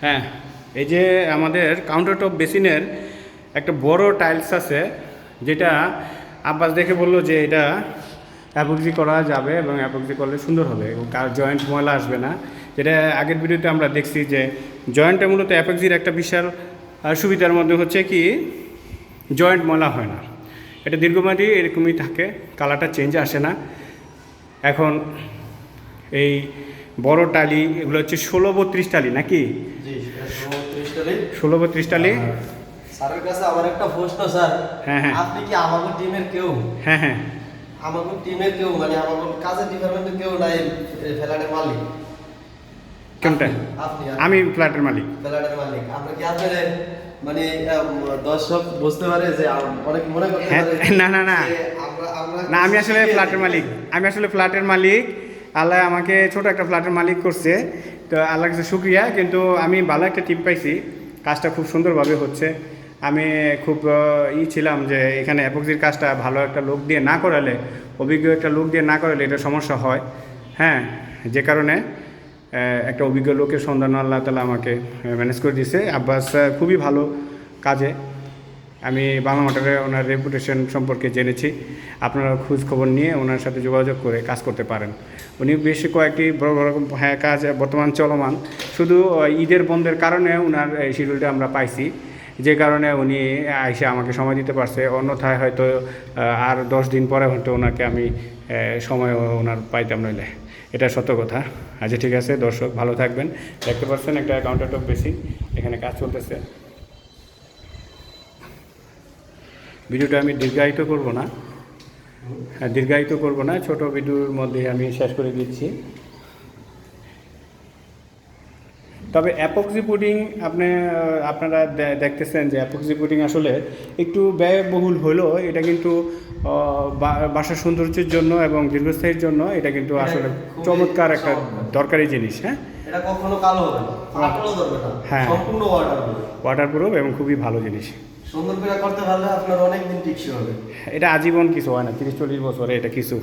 হ্যাঁ, এই যে আমাদের কাউন্টার টপ বেসিনের একটা বড় টাইলস আছে, যেটা আব্বাস দেখে বললো যে এটা অ্যাপক্সি করা যাবে এবং অ্যাপক্সি করলে সুন্দর হবে এবং কার জয়েন্ট ময়লা আসবে না। যেটা আগের ভিডিওতে আমরা দেখছি যে জয়েন্টটা মূলত অ্যাপক্সির একটা বিশাল সুবিধার মধ্যে হচ্ছে কি জয়েন্ট ময়লা হয় না। এটা দীর্ঘমেয়াদী এরকমই থাকে, কালারটা চেঞ্জ আসে না। এখন এই বড় টালি এগুলো হচ্ছে 16-32 টালি নাকি? 16-32 টালি। স্যারের কাছে আমার একটা প্রশ্ন স্যার। হ্যাঁ হ্যাঁ, আপনি কি আমাদের টিমের কেউ? হ্যাঁ হ্যাঁ, আমাদের টিমের কেউ মানে আমাদের কাজের ডিপার্টমেন্টের কেউ নাই ফ্ল্যাটের মালিক? কোনটা? আপনি? আমি ফ্ল্যাটের মালিক। ফ্ল্যাটের মালিক আপনি কি? আপনার মানে দর্শক বুঝতে পারে যে অনেক মনে করতে পারে না না না না, আমি আসলে ফ্ল্যাটের মালিক। আমি আসলে ফ্ল্যাটের মালিক। আল্লাহ আমাকে ছোট একটা ফ্ল্যাটের মালিক করছে, তো আল্লাহর কাছে শুক্রিয়া। কিন্তু আমি ভালো একটা টিপ পাইছি, কাজটা খুব সুন্দরভাবে হচ্ছে। আমি খুব ছিলাম যে এখানে অ্যাপক্সির কাজটা ভালো একটা লোক দিয়ে না করালে, অভিজ্ঞ একটা লোক দিয়ে না করালে এটা সমস্যা হয়। হ্যাঁ, যে কারণে একটা অভিজ্ঞ লোকের সন্ধান আল্লাহ তাআলা আমাকে ম্যানেজ করে দিয়েছে। আব্বাস খুবই ভালো কাজে। আমি বাংলা মোটরে ওনার রেপুটেশন সম্পর্কে জেনেছি। আপনারা খোঁজ খবর নিয়ে ওনার সাথে যোগাযোগ করে কাজ করতে পারেন। উনি বেশ কয়েকটি বড় বড় কাজ বর্তমান চলমান। শুধু ঈদের বন্ধের কারণে ওনার এই শিডিউলটা আমরা পাইছি, যে কারণে উনি এসে আমাকে সময় দিতে পারছে। অন্যথায় হয়তো আর 10 দিন পরে হয়তো ওনাকে আমি সময় ওনার পাইতাম নইলে, এটা সত্য কথা। আচ্ছা ঠিক আছে দর্শক, ভালো থাকবেন। দেখতে পাচ্ছেন একটা কাউন্টার টপ বেসিন, এখানে কাজ চলতেছে। ভিডিওটা আমি দীর্ঘায়িত করব না, ছোট ভিডিওর মধ্যে আমি শেষ করে দিচ্ছি। তবে অ্যাপক্সি পুডিং আপনারা দেখতেছেন যে অ্যাপক্সি পুডিং আসলে একটু ব্যয়বহুল হলেও এটা কিন্তু বাসার সৌন্দর্যের জন্য এবং দীর্ঘস্থায়ীর জন্য এটা কিন্তু আসলে চমৎকার একটা দরকারি জিনিস। হ্যাঁ, এটা কখনো কালো হবে না, ফাটলও ধরবে না, হ্যাঁ সম্পূর্ণ ওয়াটারপ্রুফ এবং খুবই ভালো জিনিস। সুন্দর করে করতে পারলে আপনার অনেক দিন টিকসই হবে। এটা আজীবন কিছু হয় না, 30-40 বছরে এটা কিছু